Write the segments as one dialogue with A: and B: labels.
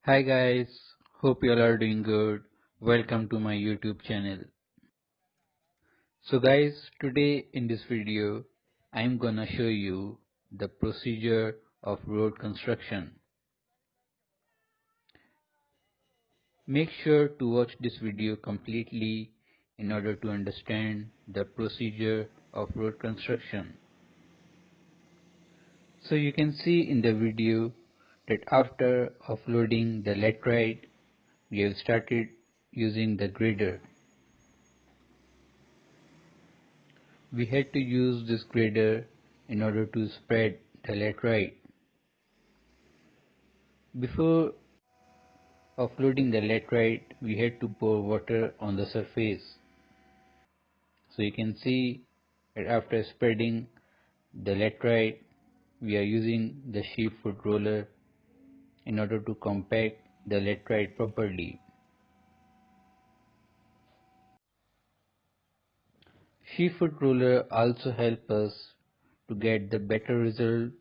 A: Hi guys, hope you all are doing good. Welcome to my YouTube channel. So guys, today in this video, I'm gonna show you the procedure of road construction. Make sure to watch this video completely in order to understand the procedure of road construction. So you can see in the video that after offloading the laterite, we have started using the grader. We had to use this grader in order to spread the laterite. Before offloading the laterite, we had to pour water on the surface. So you can see that after spreading the laterite, we are using the sheep foot roller in order to compact the laterite properly. Sheep foot roller also help us to get the better result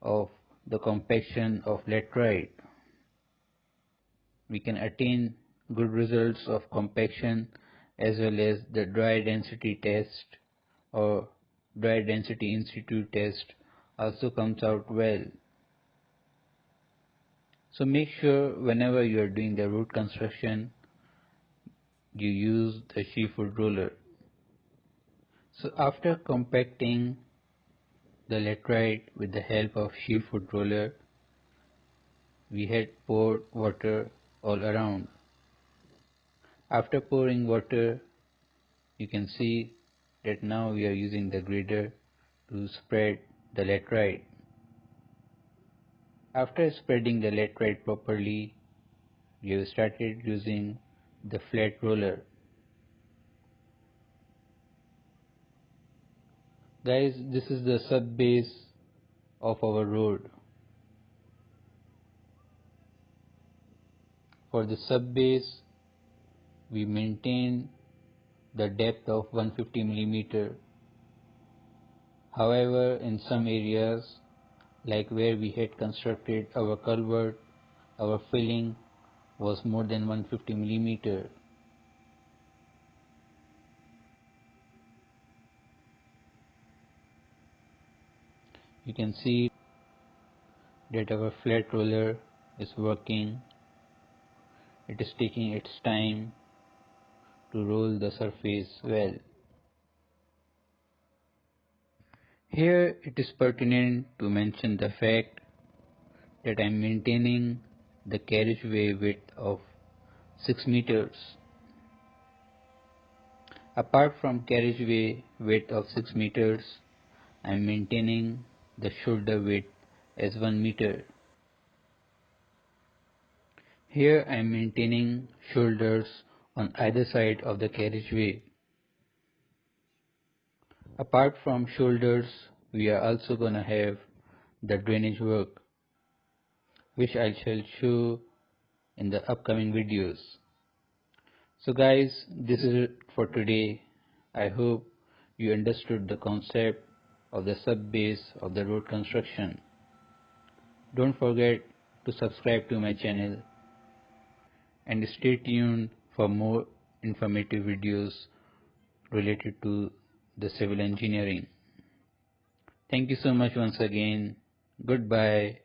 A: of the compaction of laterite. We can attain good results of compaction as well as the dry density test or dry density institute test also comes out well. So make sure whenever you are doing the road construction you use the sheep foot roller. So after compacting the laterite with the help of sheep foot roller, we had poured water all around. After pouring water, you can see that now we are using the grader to spread the laterite. After spreading the laterite properly, we have started using the flat roller. Guys, this is the sub base of our road. For the sub base, we maintain the depth of 150 mm. However, in some areas, like where we had constructed our culvert, our filling was more than 150 mm. You can see that our flat roller is working. It is taking its time to roll the surface well. Here it is pertinent to mention the fact that I am maintaining the carriageway width of 6 meters. Apart from carriageway width of 6 meters, I am maintaining the shoulder width as 1 meter. Here I am maintaining shoulders on either side of the carriageway. Apart from shoulders, we are also gonna have the drainage work, which I shall show in the upcoming videos. So guys, this is it for today. I hope you understood the concept of the sub base of the road construction. Don't forget to subscribe to my channel and stay tuned for more informative videos related to the civil engineering. Thank you so much once again. Goodbye.